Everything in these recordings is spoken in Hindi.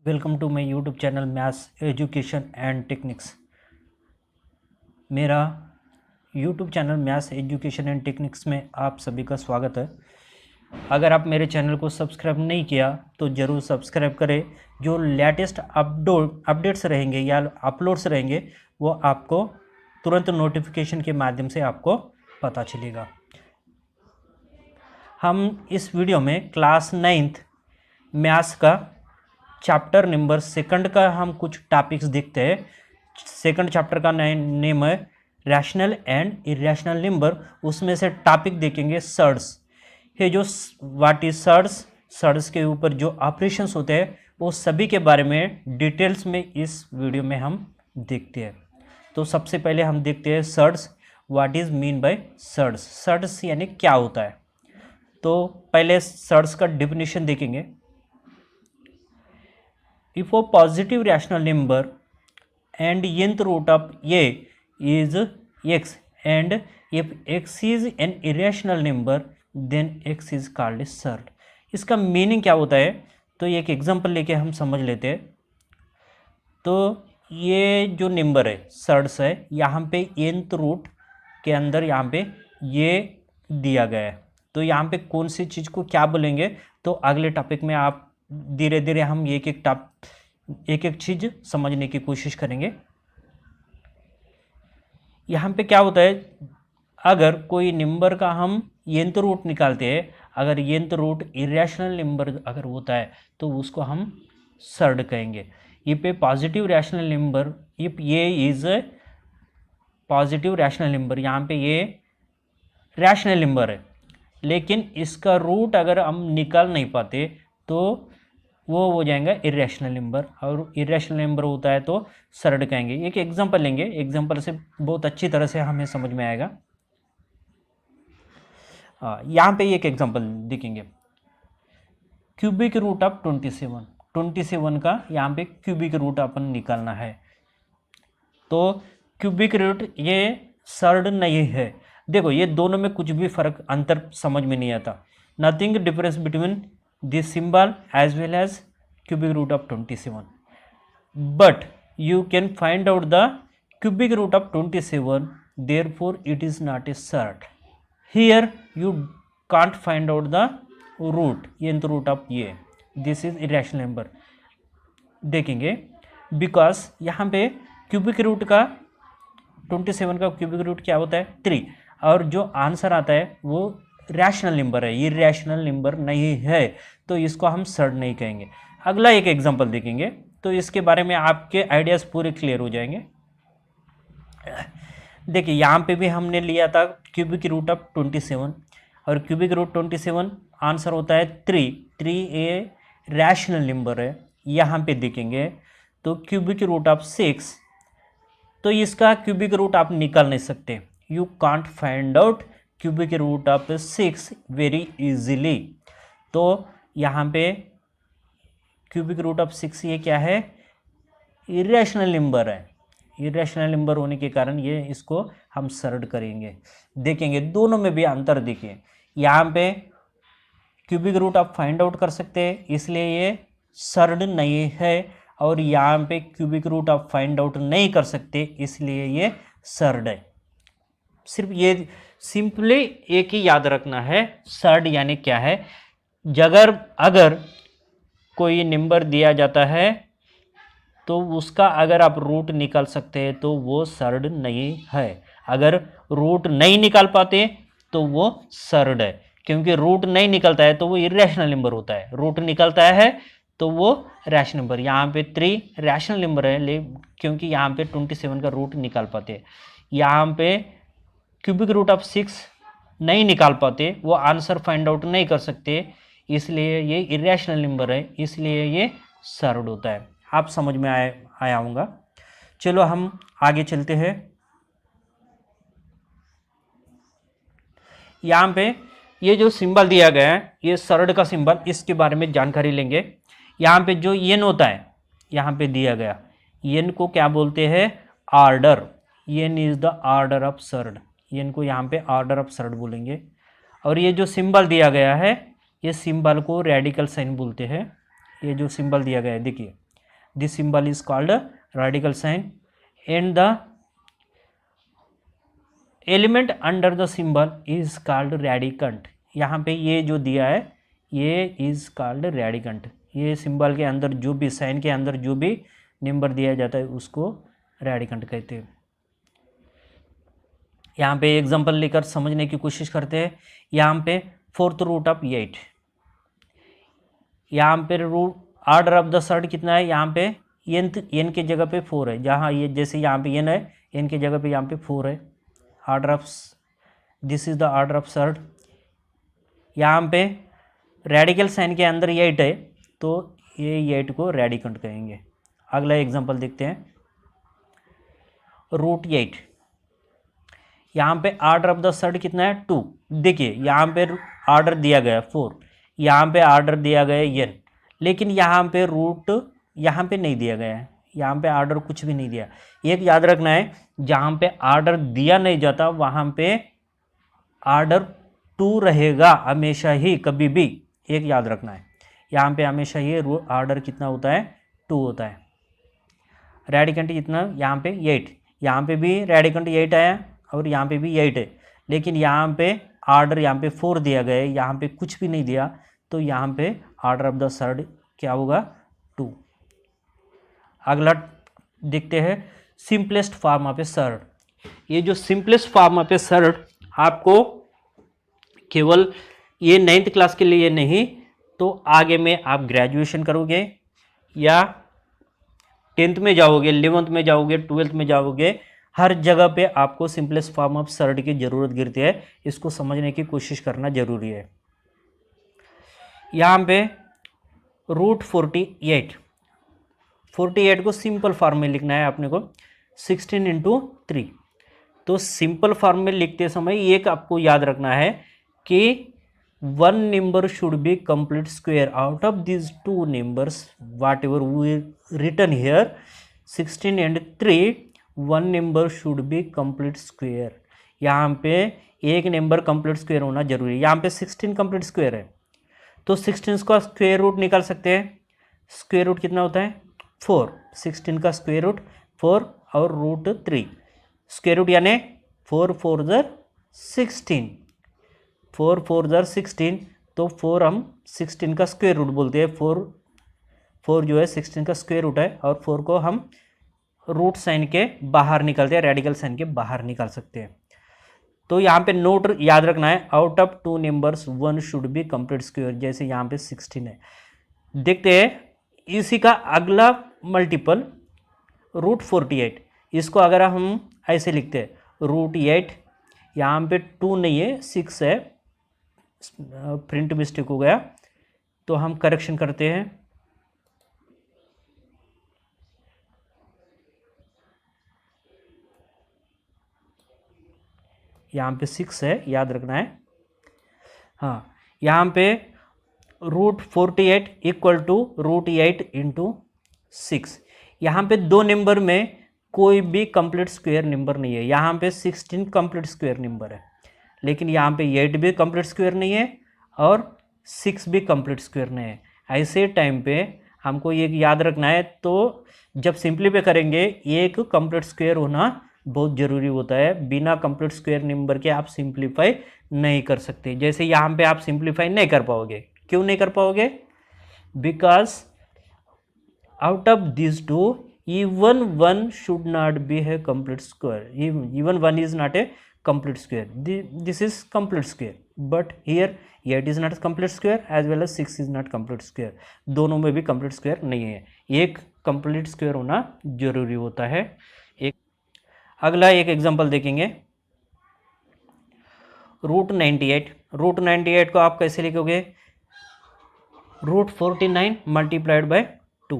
Welcome to my YouTube channel maths education and techniques. मेरा YouTube channel maths education and techniques में आप सभी का स्वागत है। अगर आप मेरे चैनल को सब्सक्राइब नहीं किया तो ज़रूर सब्सक्राइब करें। जो लेटेस्ट अपडेट्स रहेंगे या अपलोड्स रहेंगे वो आपको तुरंत नोटिफिकेशन के माध्यम से आपको पता चलेगा। हम इस वीडियो में क्लास 9th मैथ्स का चैप्टर नंबर 2 का हम कुछ टॉपिक्स देखते हैं। सेकंड चैप्टर का नेम है रैशनल एंड इरेशनल नंबर। उसमें से टॉपिक देखेंगे सर्ड्स। ये जो व्हाट इज सर्ड्स के ऊपर जो ऑपरेशंस होते हैं वो सभी के बारे में डिटेल्स में इस वीडियो में हम देखते हैं। तो सबसे पहले हम देखते हैं surds. What is mean by surds. Surds यानी क्या होता है। तो पहले सर्ड्स का डेफिनेशन देखेंगे। If a positive rational number and nth root of a is x and if x is an irrational number then x is called a surd। इसका मीनिंग क्या होता है तो एक एग्जांपल लेके हम समझ लेते हैं। तो ये जो नंबर है सर्ड्स है, यहाँ पे nth रूट के अंदर यहाँ पे ये दिया गया है। तो यहाँ पे कौन सी चीज़ को क्या बोलेंगे तो अगले टॉपिक में आप धीरे धीरे हम एक एक चीज़ समझने की कोशिश करेंगे। यहाँ पे क्या होता है, अगर कोई नंबर का हम nth रूट निकालते हैं, अगर nth रूट इरेशनल नंबर अगर होता है तो उसको हम सर्ड कहेंगे। If A positive rational number, if ये इज पॉजिटिव रैशनल नंबर, यहाँ पे ये रैशनल नंबर है लेकिन इसका रूट अगर हम निकाल नहीं पाते तो वो हो जाएगा इरेशनल नंबर, और इरेशनल नंबर होता है तो सर्ड कहेंगे। एक एग्जांपल लेंगे, एग्जांपल से बहुत अच्छी तरह से हमें समझ में आएगा। यहाँ पे एक एग्जांपल देखेंगे। क्यूबिक रूट ऑफ 27 का यहाँ पे क्यूबिक रूट अपन निकालना है। तो क्यूबिक रूट ये सर्ड नहीं है। देखो ये दोनों में कुछ भी फर्क अंतर समझ में नहीं आता। Nothing difference between this symbol as well as cubic root of 27, but you can find out the cubic root of 27, therefore it is not a surd। Here you can't find out the root, nth root of a, this is irrational number देखेंगे। बिकॉज यहाँ पे क्यूबिक रूट का 27 का क्यूबिक रूट क्या होता है 3, और जो आंसर आता है वो रैशनल नंबर है, इरेशनल नंबर नहीं है, तो इसको हम सर्ड नहीं कहेंगे। अगला एक एग्जांपल देखेंगे तो इसके बारे में आपके आइडियाज़ पूरे क्लियर हो जाएंगे। देखिए यहाँ पे भी हमने लिया था क्यूबिक रूट ऑफ 27, और क्यूबिक रूट 27 आंसर होता है 3 ए रैशनल नंबर है। यहाँ पे देखेंगे तो क्यूबिक रूट ऑफ 6, तो इसका क्यूबिक रूट आप निकाल नहीं सकते। You can't find out cubic root of 6 very easily. तो यहाँ पे क्यूबिक रूट ऑफ 6 ये क्या है, इरेशनल नंबर है। इरेशनल नंबर होने के कारण ये इसको हम सर्ड करेंगे। देखेंगे दोनों में भी अंतर देखिए, यहाँ पे क्यूबिक रूट आप फाइंड आउट कर सकते हैं इसलिए ये सर्ड नहीं है, और यहाँ पे क्यूबिक रूट आप फाइंड आउट नहीं कर सकते इसलिए ये सर्ड है। सिर्फ ये सिंपली एक ही याद रखना है, सर्ड यानी क्या है। अगर कोई नंबर दिया जाता है तो उसका अगर आप रूट निकाल सकते हैं तो वो सर्ड नहीं है। अगर रूट नहीं निकाल पाते तो वो सर्ड है, क्योंकि रूट नहीं निकलता है तो वो इरेशनल नंबर होता है, रूट निकलता है तो वो रैशनल नंबर। यहाँ पे 3 रैशनल नंबर है क्योंकि यहाँ पे 27 का रूट निकाल पाते हैं। यहाँ पे क्यूबिक रूट ऑफ 6 नहीं निकाल पाते, वो आंसर फाइंड आउट नहीं कर सकते, इसलिए ये इरेशनल नंबर है, इसलिए ये सर्ड होता है। आप समझ में आया होगा। चलो हम आगे चलते हैं। यहाँ पे ये जो सिंबल दिया गया है ये सर्ड का सिंबल, इसके बारे में जानकारी लेंगे। यहाँ पे जो एन होता है यहाँ पे दिया गया, एन को क्या बोलते हैं, order. N is the order of surd, N को यहाँ पे आर्डर ऑफ सर्ड बोलेंगे। और ये जो सिंबल दिया गया है ये सिंबल को रेडिकल साइन बोलते हैं। ये जो सिंबल दिया गया है देखिए, this symbol is called radical sign and the element under the symbol is called radicand. यहाँ पे ये जो दिया है ये इज कॉल्ड रेडिकंट। ये सिंबल के अंदर जो भी साइन के अंदर जो भी नंबर दिया जाता है उसको रेडिकंट कहते हैं। यहाँ पे एग्जांपल लेकर समझने की कोशिश करते हैं। यहाँ पे फोर्थ रूट ऑफ 8, यहाँ पे root order of the surd कितना है, यहाँ पे एन के जगह पे 4 है। जहाँ ये जैसे यहाँ पे एन है, एन के जगह पे यहाँ पे 4 है। Order of this is the order of surd. यहाँ पे रेडिकल साइन के अंदर 8 है तो ये 8 को रेडिकंट कहेंगे। अगला एग्जांपल देखते हैं। रूट 8, यहाँ पे ऑर्डर ऑफ द सर्ड कितना है 2। देखिए यहाँ पे ऑर्डर दिया गया 4, यहाँ पे ऑर्डर दिया गया n, लेकिन यहाँ पे रूट यहाँ पे नहीं दिया गया है, यहाँ पे ऑर्डर कुछ भी नहीं दिया। एक याद रखना है, जहाँ पे ऑर्डर दिया नहीं जाता वहाँ पे ऑर्डर 2 रहेगा हमेशा ही, कभी भी। एक याद रखना है, यहाँ पे हमेशा ये ऑर्डर कितना होता है 2 होता है। रेडिकंट कितना, यहाँ पे 8, यहाँ पे भी रेडिकंट 8 आया और यहाँ पे भी 8 है, लेकिन यहाँ पे ऑर्डर यहाँ पे 4 दिया गया है, यहाँ पे कुछ भी नहीं दिया, तो यहाँ पे ऑर्डर ऑफ द सर्ड क्या होगा 2। अगला देखते हैं simplest form of A surd. ये जो simplest form of A surd आपको केवल ये 9th क्लास के लिए नहीं, तो आगे में आप ग्रेजुएशन करोगे या 10th में जाओगे, 11th में जाओगे, 12th में जाओगे, हर जगह पे आपको सिंपलेस्ट फॉर्म ऑफ सर्ड की ज़रूरत गिरती है। इसको समझने की कोशिश करना जरूरी है। यहाँ पे रूट 48 को सिंपल फॉर्म में लिखना है अपने को 16 इंटू 3। तो सिंपल फॉर्म में लिखते समय एक आपको याद रखना है कि 1 number should be complete square out of this 2 numbers whatever we written here 16 and 3, 1 number should be complete square. यहाँ पे एक नंबर कंप्लीट स्क्वायर होना जरूरी है। यहाँ पे 16 कंप्लीट स्क्वायर है, तो 16 का स्क्वायर रूट निकाल सकते हैं। स्क्वायर रूट कितना होता है 4, 16 का स्क्वायर रूट 4 और रूट 3। स्क्वायर रूट यानी 4 4 ज़र 16, 4 4 ज़र 16, तो 4 हम 16 का स्क्वायर रूट बोलते हैं। 4 जो है 16 का स्क्वायर रूट है, और 4 को हम रूट साइन के बाहर निकालते हैं, रेडिकल साइन के बाहर निकाल सकते हैं। तो यहाँ पे नोट याद रखना है, out of 2 numbers 1 should be complete square. जैसे यहाँ पे 16 है, देखते हैं इसी का अगला मल्टीपल रूट 48। इसको अगर हम ऐसे लिखते हैं रूट 8, यहाँ पे 2 नहीं है 6 है, प्रिंट मिस्टेक हो गया, तो हम करेक्शन करते हैं। यहाँ पे 6 है, याद रखना है। हाँ, यहाँ पे root 48 equal to root 8 into 6। यहाँ पे 2 नंबर में कोई भी कंप्लीट स्क्वायर नंबर नहीं है। यहाँ पे 16 कंप्लीट स्क्वायर नंबर है, लेकिन यहाँ पे 8 भी कंप्लीट स्क्वायर नहीं है और 6 भी कंप्लीट स्क्वायर नहीं है। ऐसे टाइम पे हमको ये याद रखना है, तो जब सिंप्लीफाई करेंगे एक कंप्लीट स्क्वायर होना बहुत ज़रूरी होता है। बिना कंप्लीट स्क्वायर नंबर के आप सिंप्लीफाई नहीं कर सकते। जैसे यहाँ पे आप सिंप्लीफाई नहीं कर पाओगे। क्यों नहीं कर पाओगे? Because out of this 2 even 1 should not be a complete square. Even 1 is not a complete square. This is complete square, but here 8 is not complete square as well as 6 is not complete square. दोनों में भी complete square नहीं है, एक complete square होना जरूरी होता है। अगला एक एग्जांपल देखेंगे, रूट 98 को आप कैसे लिखोगे? रूट 49 मल्टीप्लाइड बाय 2,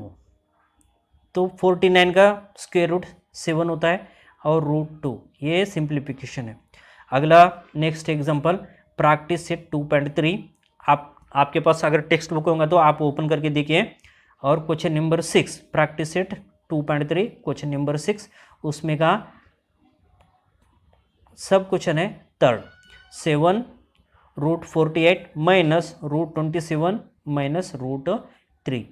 तो 49 का स्क्वायर रूट 7 होता है और रूट 2, ये सिंप्लीफिकेशन है। अगला नेक्स्ट एग्जांपल प्रैक्टिस सेट 2.3। आपके पास अगर टेक्स्ट बुक होगा तो आप ओपन करके देखिए, और question number 6 practice set 2.3 question number 6, उसमें का सब क्वेश्चन है 3rd 7 root 48 minus root 27 minus root 3।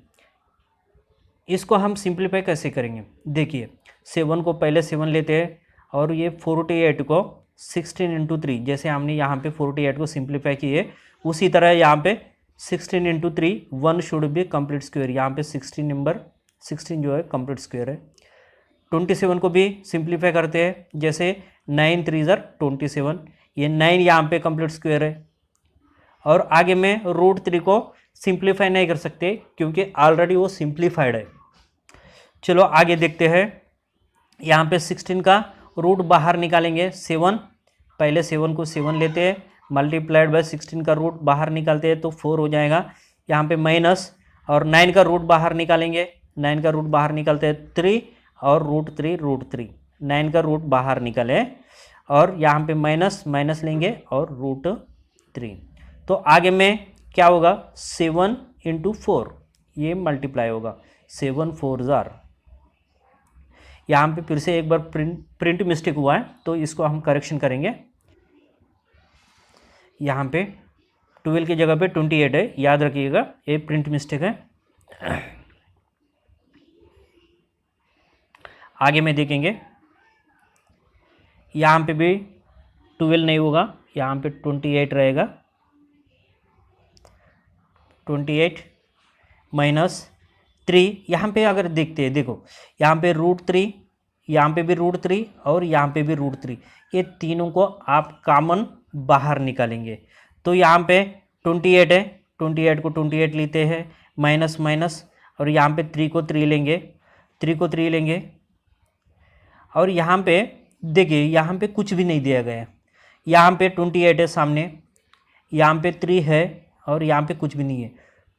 इसको हम सिंप्लीफाई कैसे करेंगे, देखिए 7 को पहले 7 लेते हैं और ये 48 को 16 इंटू 3, जैसे हमने यहाँ पे 48 को सिंप्लीफाई किए उसी तरह यहाँ पे 16 into 3 1 should be complete square, यहाँ पे 16 जो है कंप्लीट स्क्वायर है। 27 को भी सिंप्लीफाई करते हैं, जैसे 9 3 ज़र 27, ये 9 यहाँ पे कंप्लीट स्क्वायर है। और आगे में √3 को सिंप्लीफाई नहीं कर सकते क्योंकि ऑलरेडी वो सिंप्लीफाइड है। चलो आगे देखते हैं, यहाँ पे 16 का रूट बाहर निकालेंगे 7, पहले 7 को 7 लेते हैं मल्टीप्लाइड बाय 16 का रूट बाहर निकालते हैं तो 4 हो जाएगा। यहाँ पे माइनस और 9 का रूट बाहर निकालेंगे, 9 का रूट बाहर निकालते हैं 3 और √3 9 का रूट बाहर निकाले और यहाँ पे माइनस लेंगे और √3, तो आगे में क्या होगा 7 इंटू 4, ये मल्टीप्लाई होगा 7 4 ज़ार। यहाँ पे फिर से एक बार प्रिंट मिस्टेक हुआ है तो इसको हम करेक्शन करेंगे। यहाँ पे 12 की जगह पे 28 है, याद रखिएगा ये प्रिंट मिस्टेक है। आगे में देखेंगे, यहाँ पे भी 12 नहीं होगा, यहाँ पे 28 रहेगा, 28 माइनस 3। यहाँ पे अगर देखते हैं, देखो यहाँ पे √3, यहाँ पे भी √3 और यहाँ पे भी √3, ये तीनों को आप कॉमन बाहर निकालेंगे तो यहाँ पे 28 है, 28 को 28 लेते हैं माइनस और यहाँ पे 3 को 3 लेंगे और यहाँ पे देखिए यहाँ पे कुछ भी नहीं दिया गया है, यहाँ पे 28 है सामने, यहाँ पे 3 है और यहाँ पे कुछ भी नहीं है।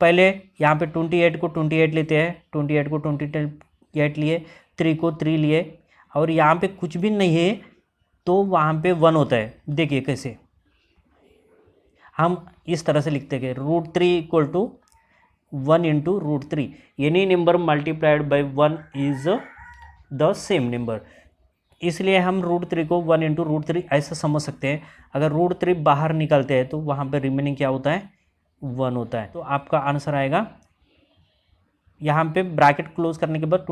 पहले यहाँ पे 28 को 28 लेते हैं, 28 को 28 लिए, 3 को 3 लिए और यहाँ पे कुछ भी नहीं है तो वहाँ पे 1 होता है। देखिए कैसे हम इस तरह से लिखते हैं √3 = 1 into √3, any number multiplied by 1 is the same number, इसलिए हम √3 को 1 इंटू √3 ऐसा समझ सकते हैं। अगर √3 बाहर निकालते हैं तो वहाँ पे रिमेनिंग क्या होता है 1 होता है, तो आपका आंसर आएगा। यहाँ पे ब्रैकेट क्लोज करने के बाद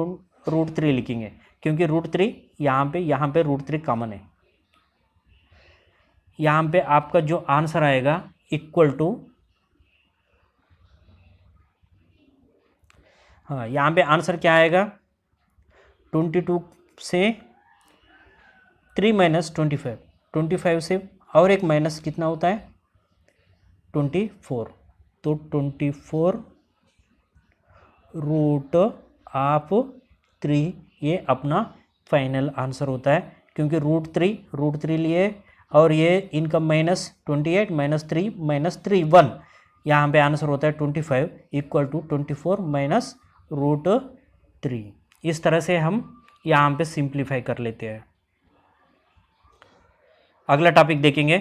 √3 लिखेंगे क्योंकि √3 यहाँ पे √3 कॉमन है। यहाँ पे आपका जो आंसर आएगा इक्वल टू, हाँ यहाँ पे आंसर क्या आएगा 22 से 3 माइनस 25 से और एक माइनस कितना होता है 24, तो 24 √3 ये अपना फाइनल आंसर होता है क्योंकि √3 लिए और ये इनका -28 -3 1, यहाँ पे आंसर होता है 25 इक्वल टू 24 माइनस √3। इस तरह से हम यहाँ पे सिंप्लीफाई कर लेते हैं। अगला टॉपिक देखेंगे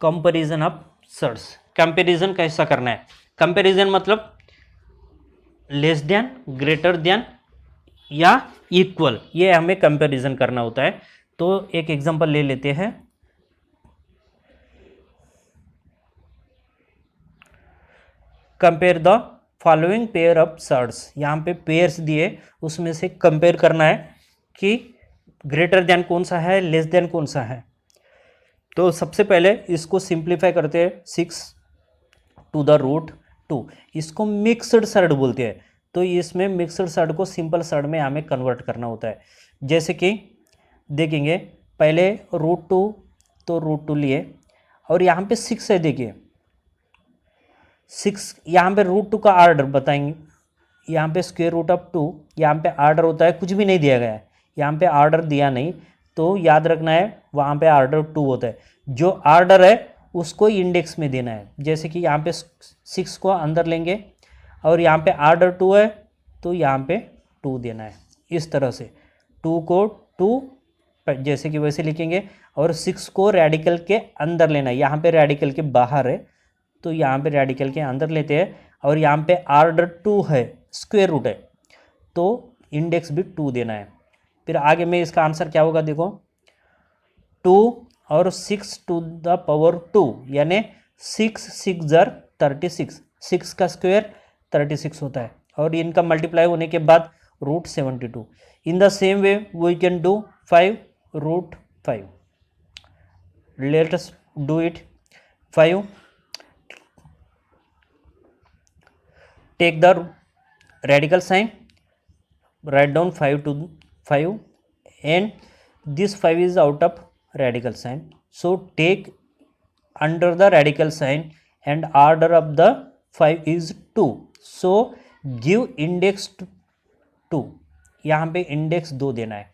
कंपैरिजन ऑफ सर्ट्स। कंपैरिजन कैसा करना है, कंपैरिजन मतलब लेस देन, ग्रेटर देन या इक्वल, ये हमें कंपैरिजन करना होता है। तो एक एग्जांपल ले लेते हैं, compare the following pair of surds. यहाँ पे पेयर्स दिए उसमें से कंपेयर करना है कि ग्रेटर देन कौन सा है, लेस देन कौन सा है। तो सबसे पहले इसको सिंप्लीफाई करते हैं 6 टू द √2, इसको मिक्सड सर्ट बोलते हैं। तो इसमें मिक्सड सर्ट को सिंपल सर्ट में हमें कन्वर्ट करना होता है। जैसे कि देखेंगे पहले √2, तो √2 लिए और यहाँ पे 6 है, देखिए 6, यहाँ पे √2 का आर्डर बताएंगे, यहाँ पे √2, यहाँ पे आर्डर होता है, कुछ भी नहीं दिया गया है, यहाँ पे आर्डर दिया नहीं, तो याद रखना है वहाँ पे आर्डर 2 होता है। जो आर्डर है उसको इंडेक्स में देना है, जैसे कि यहाँ पे 6 को अंदर लेंगे और यहाँ पे आर्डर 2 है तो यहाँ पे 2 देना है। इस तरह से 2 को 2 जैसे कि वैसे लिखेंगे और 6 को रेडिकल के अंदर लेना है, यहाँ पे रेडिकल के बाहर है तो यहाँ पे रेडिकल के अंदर लेते हैं और यहाँ पे आर्डर 2 है, स्क्वायर रूट है, तो इंडेक्स भी 2 देना है। फिर आगे में इसका आंसर क्या होगा, देखो 2 और 6 टू द पावर 2 यानी 6 6 ज़र 36, 6 का स्क्वायर 36 होता है। और इनका मल्टीप्लाई होने के बाद √72। In the same way we can do 5√5। Let us do it. 5, take the radical sign, write down 5 to 5, and this 5 is out of radical sign, so take under the radical sign and order of the 5 is 2, so give index 2। यहाँ पे इंडेक्स 2 देना है।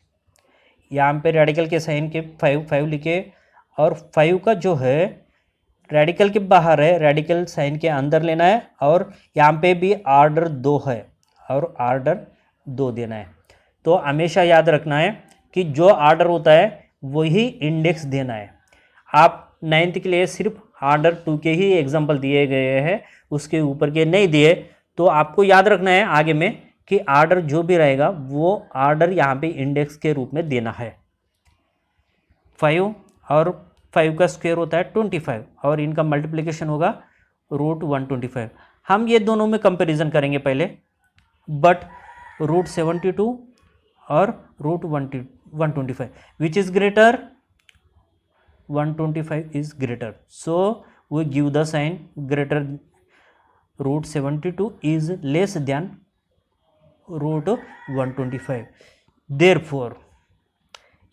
यहाँ पे रेडिकल के साइन के 5 लिखे और 5 का जो है रेडिकल के बाहर है, रेडिकल साइन के अंदर लेना है और यहाँ पे भी ऑर्डर 2 है और ऑर्डर 2 देना है। तो हमेशा याद रखना है कि जो ऑर्डर होता है वही इंडेक्स देना है। आप 9th के लिए सिर्फ ऑर्डर 2 के ही एग्जांपल दिए गए हैं, उसके ऊपर के नहीं दिए। तो आपको याद रखना है आगे में कि ऑर्डर जो भी रहेगा वो ऑर्डर यहाँ पे इंडेक्स के रूप में देना है। 5 और 5 का स्क्वायर होता है 25 और इनका मल्टीप्लिकेशन होगा √125। हम ये दोनों में कंपैरिजन करेंगे पहले, बट √72 और √125 which is greater, 125 is greater, so we give the sign greater. √72 is less than √125। Therefore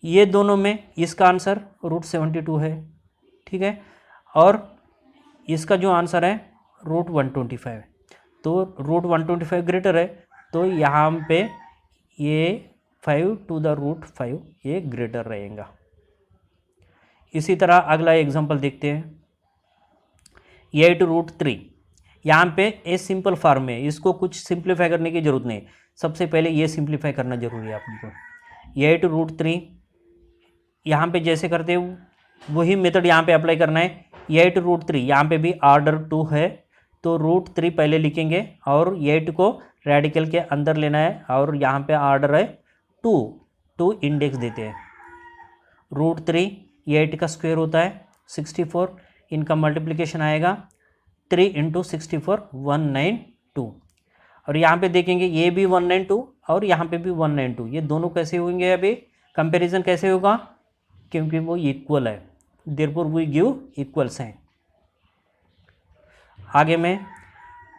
ये दोनों में इसका आंसर √72 है, ठीक है, और इसका जो आंसर है √125। तो √125 ग्रेटर है, तो यहाँ पे ये 5 to the √5 ये ग्रेटर रहेगा। इसी तरह अगला एग्जांपल देखते हैं। 8√3, यहाँ पे ए सिंपल फॉर्म है, इसको कुछ सिंप्लीफाई करने की जरूरत नहीं। सबसे पहले ये सिंप्लीफाई करना जरूरी है अपन को। 8√3 यहाँ पे जैसे करते हैं वही मेथड यहाँ पे अप्लाई करना है। 8√3 यहाँ पे भी ऑर्डर 2 है, तो √3 पहले लिखेंगे और 8 को रेडिकल के अंदर लेना है और यहाँ पे ऑर्डर है 2 इंडेक्स देते हैं। √3 8 का स्क्वायर होता है 64, इनका मल्टीप्लिकेशन आएगा 3 × 64 192। और यहाँ पे देखेंगे ये भी 192 और यहाँ पे भी 192, ये दोनों कैसे होंगे, अभी कंपैरिजन कैसे होगा, क्योंकि वो इक्वल है, therefore we give equal sign. आगे में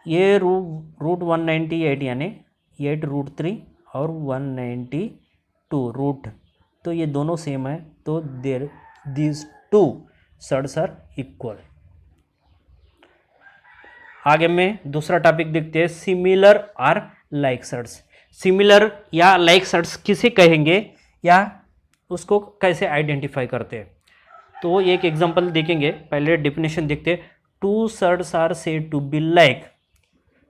ये √198 यानी 8√3 और 192 रूट, तो ये दोनों सेम है, तो there these 2 surds are equal. आगे में दूसरा टॉपिक देखते हैं, सिमिलर और लाइक सर्ड्स। सिमिलर या लाइक सर्ड्स किसे कहेंगे या उसको कैसे आइडेंटिफाई करते हैं, तो एक एग्जांपल देखेंगे। पहले डेफिनेशन देखते हैं। 2 surds are said to be like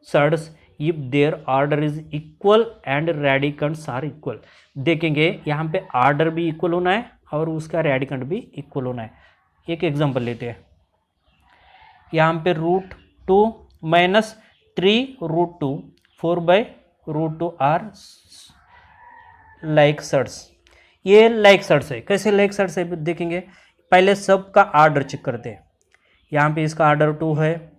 surds if their order is equal and radicands are equal. देखेंगे यहाँ पे ऑर्डर भी इक्वल होना है और उसका रेडिकंट भी इक्वल होना है। एक एग्जांपल लेते हैं। यहाँ पे √2 - 3√2 4/√2 आर लाइक सर्ड्स। ये लाइक सर्ड्स है। कैसे लाइक सर्ड्स है देखेंगे। पहले सब का ऑर्डर चेक करते हैं। यहाँ पे इसका ऑर्डर 2 है,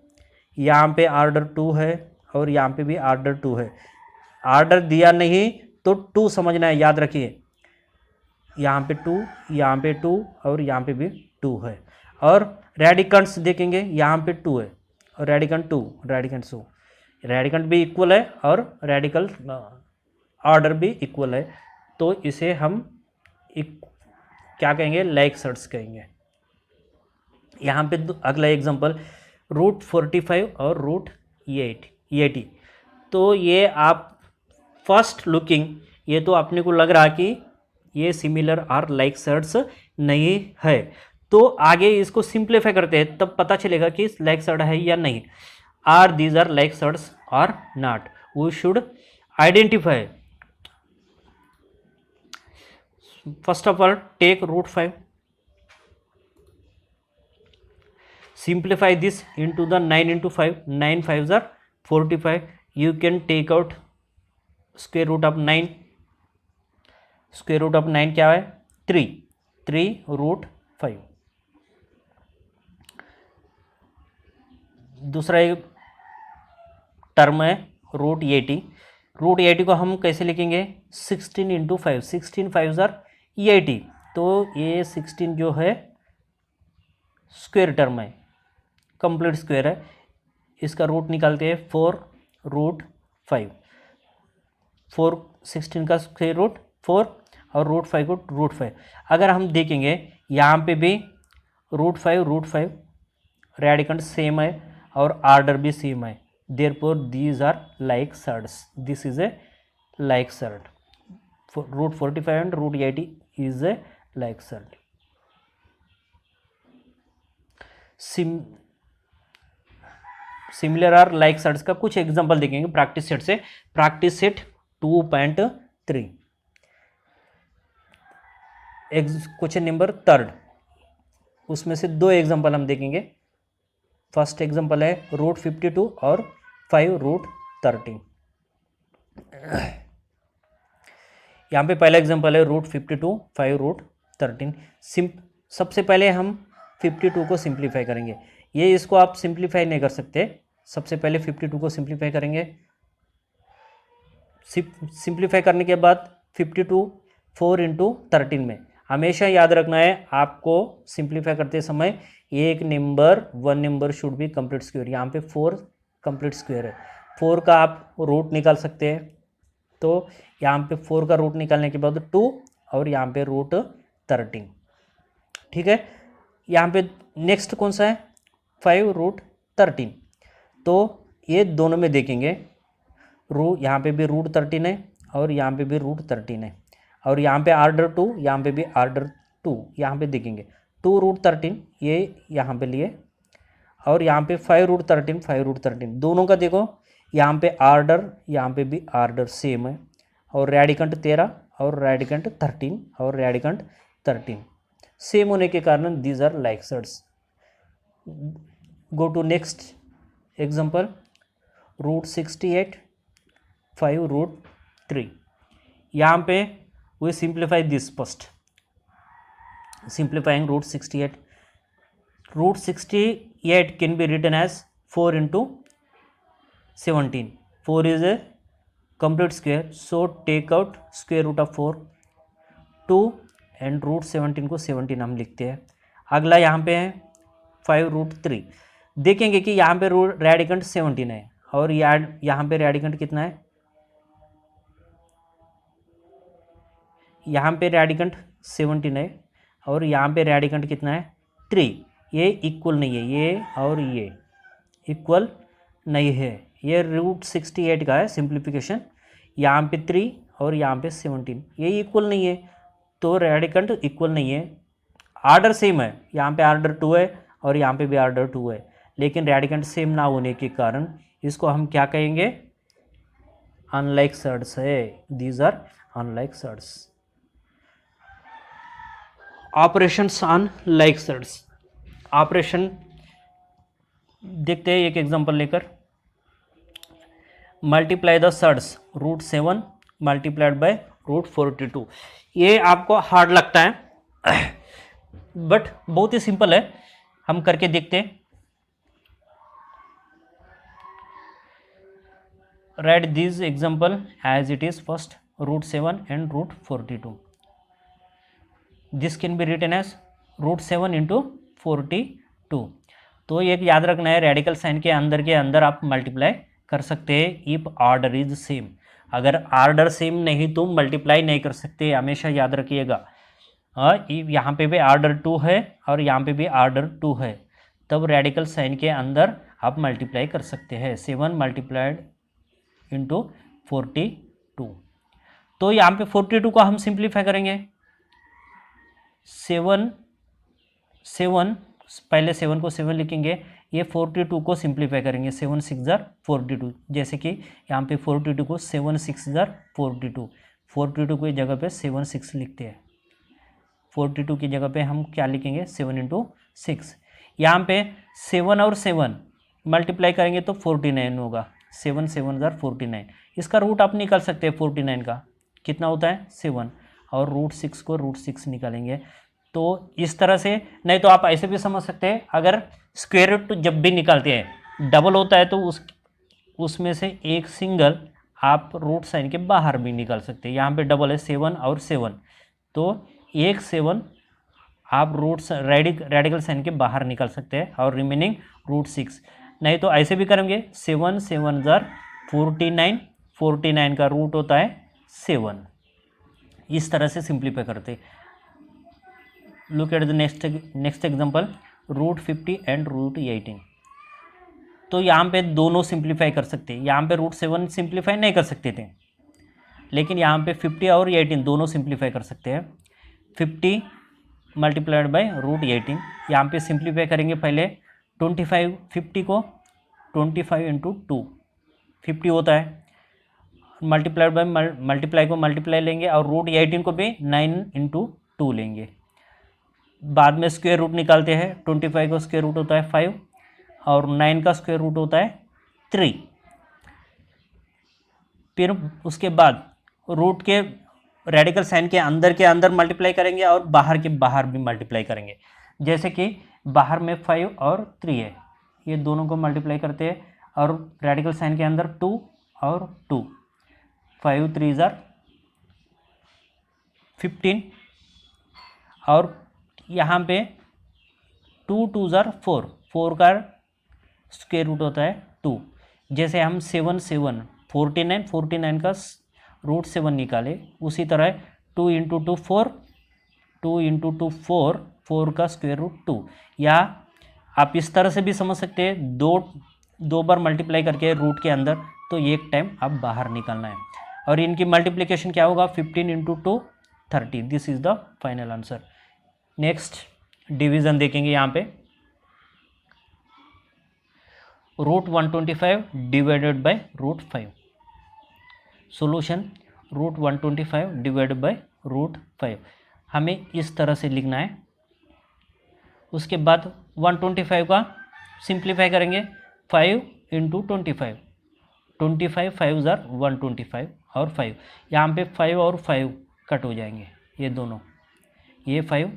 यहाँ पे ऑर्डर 2 है और यहाँ पे भी ऑर्डर 2 है। ऑर्डर दिया नहीं तो 2 समझना है, याद रखिए। यहाँ पे 2, यहाँ पे 2 और यहाँ पे भी 2 है। और रेडिकंट्स देखेंगे, यहाँ पे 2 है और रेडिकंट 2, रेडिकंट 2, रेडिकंट भी इक्वल है और रेडिकल ऑर्डर भी इक्वल है, तो इसे हम क्या कहेंगे, लाइक सर्ड्स कहेंगे। यहाँ पे अगला एग्जांपल √45 और √80। तो ये आप फर्स्ट लुकिंग ये तो अपने को लग रहा कि ये सिमिलर और लाइक सर्ड्स नहीं है, तो आगे इसको सिंप्लीफाई करते हैं तब पता चलेगा कि लाइक सर्ड है या नहीं। Are these are like surds और not, we should identify. First of all, take √5. Simplify this into the 9 × 5. 9 5s are 45. You can take out square root of 9. Square root of 9 क्या है, 3 √5। दूसरा एक टर्म है √80। √80 को हम कैसे लिखेंगे? 16 × 5, 16 5 आर 80। तो ये 16 जो है स्क्वायर टर्म है, कंप्लीट स्क्वायर है। इसका रूट निकालते हैं 4√5। 4 16 का स्क्वायर रूट 4 और √5 को √5। अगर हम देखेंगे यहाँ पे भी √5 रेडिकंड सेम है और आर्डर भी सेम है, therefore these are like surds. This is a like surd. √45 and √80 is a like surd. Similar are like surds का कुछ एग्जांपल देखेंगे प्रैक्टिस सेट से। प्रैक्टिस सेट 2.3 क्वेश्चन नंबर 3, उसमें से 2 एग्जांपल हम देखेंगे। फर्स्ट एग्जांपल है √52 और 5√13। यहाँ पे पहला एग्जांपल है √52 5√13। सबसे पहले हम 52 को सिंप्लीफाई करेंगे। ये इसको आप सिंप्लीफाई नहीं कर सकते, सबसे पहले 52 को सिंप्लीफाई करेंगे। सिंप्लीफाई करने के बाद 52 4 × 13 में हमेशा याद रखना है आपको, सिंप्लीफाई करते समय एक number 1 number should be complete square. यहाँ पे 4 कंप्लीट स्क्वायर है, 4 का आप रूट निकाल सकते हैं। तो यहाँ पे 4 का रूट निकालने के बाद 2 और यहाँ पे √13। ठीक है, यहाँ पे नेक्स्ट कौन सा है? 5√13। तो ये दोनों में देखेंगे, यहाँ पे भी √13 है और यहाँ पे भी √13 है, और यहाँ पे आर्डर 2, यहाँ पे भी आर्डर 2। यहाँ पे देखेंगे 2√13 ये यहाँ पे लिए, और यहाँ पे 5√13 दोनों का देखो, यहाँ पे आर्डर यहाँ पे भी आर्डर सेम है, और रेडिकंट 13 और रेडिकंट 13 और रेडिकंट 13 सेम होने के कारण these are like surds. Go to next example √68 5√3। यहाँ पे we simplify this first, simplifying √68. √68 can be written as 4 × 17. 4 is a complete square, so take out square root of 4, 2 and √17 को 17 हम लिखते हैं। अगला यहाँ पे है 5√3। देखेंगे कि यहाँ पे रेडिकंट 17 है और यहाँ पे रेडिकंट कितना है? यहाँ पे रेडिकंट 17 है और यहाँ पे रेडिकंट कितना है? 3। ये इक्वल नहीं है, ये और ये इक्वल नहीं है। ये √68 का है सिंप्लीफिकेशन। यहाँ पे 3 और यहाँ पे 17, ये इक्वल नहीं है, तो रेडिकंट इक्वल नहीं है। आर्डर सेम है, यहाँ पे आर्डर 2 है और यहाँ पे भी आर्डर 2 है, लेकिन रेडिकंट सेम ना होने के कारण इसको हम क्या कहेंगे? अनलाइक सर्ड्स है। These are unlike surds. Operations on like surds. Operation देखते हैं एक एग्जांपल लेकर। Multiply the surds √7 multiplied by √42। ये आपको हार्ड लगता है बट बहुत ही सिंपल है, हम करके देखते हैं। Write this example as it is. First √7 and √42। This can be written as √7 × 42। तो एक याद रखना है, रेडिकल साइन के अंदर आप मल्टीप्लाई कर सकते हैं इफ ऑर्डर इज सेम। अगर ऑर्डर सेम नहीं तो मल्टीप्लाई नहीं कर सकते, हमेशा याद रखिएगा। यहाँ पे भी ऑर्डर 2 है और यहाँ पे भी ऑर्डर 2 है, तब रेडिकल साइन के अंदर आप मल्टीप्लाई कर सकते हैं। 7 मल्टीप्लाइड × 42। तो यहाँ पे 42 को हम सिंप्लीफाई करेंगे। 7 पहले 7 को 7 लिखेंगे, ये 42 को सिंप्लीफाई करेंगे। 7 6 जार 42, जैसे कि यहाँ पे 42 को 7 6 जार 42। 42 की जगह पे 7 6 लिखते हैं। 42 की जगह पे हम क्या लिखेंगे? 7 × 6। यहाँ पे 7 और 7 मल्टीप्लाई करेंगे तो 49 होगा। 7 7 जार 49। इसका रूट आप निकाल सकते हैं 49 का, कितना होता है? 7, और √6 को √6 निकालेंगे। तो इस तरह से, नहीं तो आप ऐसे भी समझ सकते हैं, अगर स्क्वायर रूट जब भी निकालते हैं डबल होता है तो उसमें से एक सिंगल आप रूट साइन के बाहर भी निकाल सकते हैं। यहाँ पे डबल है 7 और 7, तो एक 7 आप रेडिकल साइन के बाहर निकाल सकते हैं और रिमेनिंग √6। नहीं तो ऐसे भी करेंगे, 7 7 जार 49, 49 का रूट होता है 7। इस तरह से सिंप्लीफाई करते। Look at the next example, √50 and √18। तो यहाँ पे दोनों सिंप्लीफाई कर सकते हैं। यहाँ पे √7 सिंप्लीफाई नहीं कर सकते थे, लेकिन यहाँ पे 50 और 18 दोनों सिंप्लीफाई कर सकते हैं। 50 मल्टीप्लाइड बाय √18, यहाँ पे सिंप्लीफाई करेंगे पहले 25, 50 को 25 इंटू 2 50 होता है, मल्टीप्लाइड बाय मल्टीप्लाई को मल्टीप्लाई लेंगे और √18 को भी 9 इंटू 2 लेंगे। बाद में स्क्वायर रूट निकालते हैं, 25 का स्क्वायर रूट होता है 5 और 9 का स्क्वायर रूट होता है 3। फिर उसके बाद रूट के रेडिकल साइन के अंदर मल्टीप्लाई करेंगे और बाहर के बाहर भी मल्टीप्लाई करेंगे। जैसे कि बाहर में 5 और 3 है, ये दोनों को मल्टीप्लाई करते हैं और रेडिकल साइन के अंदर 2 और 2, 5 3 जार 15 और यहाँ पे 2 2 जार 4, 4 का स्क्वायर रूट होता है 2। जैसे हम 7 7 49, 49 का √7 निकाले, उसी तरह 2 इंटू 2 4, 2 इंटू 2 4, 4 का स्क्वायर रूट 2। या आप इस तरह से भी समझ सकते हैं, दो बार मल्टीप्लाई करके रूट के अंदर, तो एक टाइम आप बाहर निकालना है। और इनकी मल्टीप्लिकेशन क्या होगा, 15 into 2 30। This is the final answer. Next division देखेंगे यहाँ पे, √125 divided by √5। Solution √125 divided by √5 हमें इस तरह से लिखना है। उसके बाद 125 का सिंप्लीफाई करेंगे, 5 इंटू 25, 25 5 जार 125 और 5, यहाँ पे 5 और 5 कट हो जाएंगे, ये दोनों, ये 5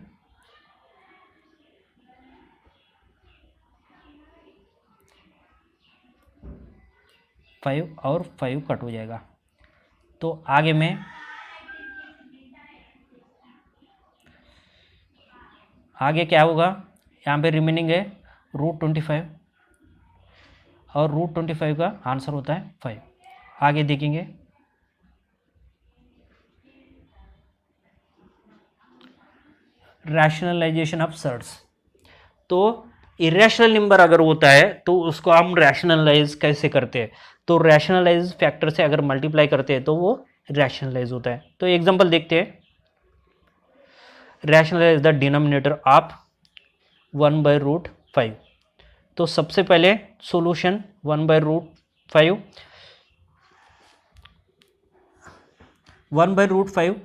और 5 कट हो जाएगा। तो आगे में आगे क्या होगा, यहाँ पे रिमेनिंग है √25 और √25 का आंसर होता है 5। आगे देखेंगे, रैशनलाइजेशन ऑफ सर्ट्स। तो इरेशनल नंबर अगर होता है तो उसको हम रैशनलाइज कैसे करते हैं, तो रैशनलाइज फैक्टर से अगर मल्टीप्लाई करते हैं तो वो रैशनलाइज होता है। तो एग्जांपल देखते हैं, रैशनलाइज द डिनोमिनेटर ऑफ 1/√5। तो सबसे पहले solution 1/√5, 1/√5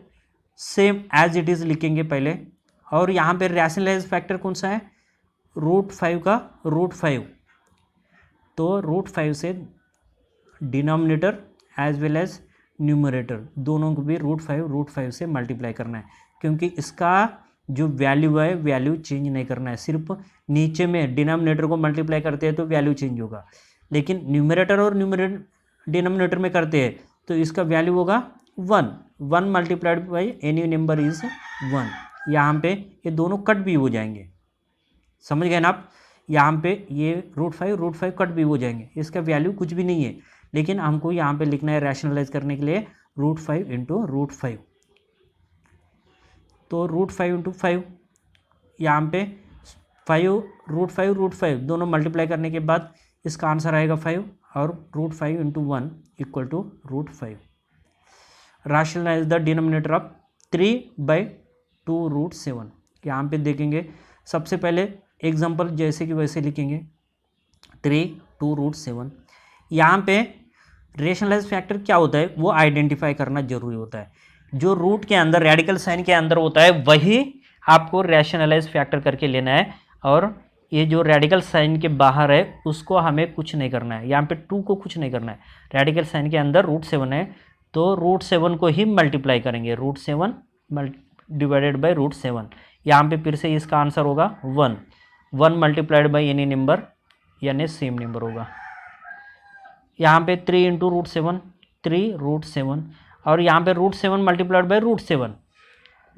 same as it is लिखेंगे पहले। और यहाँ पे रैशनलाइज फैक्टर कौन सा है, √5 का √5, तो √5 से denominator as well as numerator दोनों को भी √5 से मल्टीप्लाई करना है, क्योंकि इसका जो वैल्यू है वैल्यू चेंज नहीं करना है। सिर्फ नीचे में डिनोमिनेटर को मल्टीप्लाई करते हैं तो वैल्यू चेंज होगा, लेकिन न्यूमरेटर और डिनोमिनेटर में करते हैं तो इसका वैल्यू होगा 1 multiplied by any number is 1। यहाँ पे ये दोनों कट भी हो जाएंगे, समझ गए ना आप। यहाँ पे ये √5 कट भी हो जाएंगे, इसका वैल्यू कुछ भी नहीं है, लेकिन हमको यहाँ पे लिखना है रैशनलाइज करने के लिए √5 इंटू √5। तो √5 इंटू 5, यहाँ पे 5 √5 दोनों मल्टीप्लाई करने के बाद इसका आंसर आएगा 5 और √5 into 1 equal to √5। Rationalise the denominator of 3/2√7। यहाँ पे देखेंगे, सबसे पहले एग्जांपल जैसे कि वैसे लिखेंगे 3/2√7। यहाँ पे रेशनलाइज फैक्टर क्या होता है वो आइडेंटिफाई करना जरूरी होता है। जो रूट के अंदर रेडिकल साइन के अंदर होता है वही आपको रैशनलाइज फैक्टर करके लेना है, और ये जो रेडिकल साइन के बाहर है उसको हमें कुछ नहीं करना है। यहाँ पे 2 को कुछ नहीं करना है, रेडिकल साइन के अंदर √7 है तो √7 को ही मल्टीप्लाई करेंगे, √7 डिवाइडेड बाई √7। यहाँ पे फिर से इसका आंसर होगा 1 मल्टीप्लाइड बाई एनी नंबर यानी सेम नंबर होगा। यहाँ पे 3 इंटू √7, 3√7, और यहाँ पे √7 मल्टीप्लाइड बाई √7,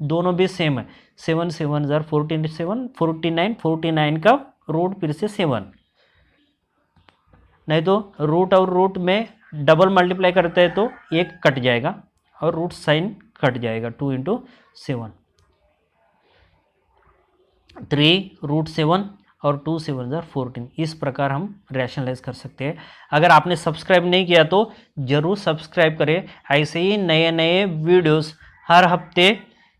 दोनों भी सेम है। 7 7 ज़र 47, 49, 49 का रूट फिर से 7, नहीं तो रूट और रूट में डबल मल्टीप्लाई करते हैं तो एक कट जाएगा और रूट साइन कट जाएगा। 2 इंटू 7, 3√7 और 2 7 ज़र 14। इस प्रकार हम रैशनलाइज कर सकते हैं। अगर आपने सब्सक्राइब नहीं किया तो ज़रूर सब्सक्राइब करें। ऐसे ही नए नए वीडियोस हर हफ्ते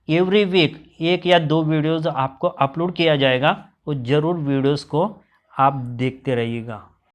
एवरी वीक 1 या 2 वीडियोस आपको अपलोड किया जाएगा, वो ज़रूर वीडियोस को आप देखते रहिएगा।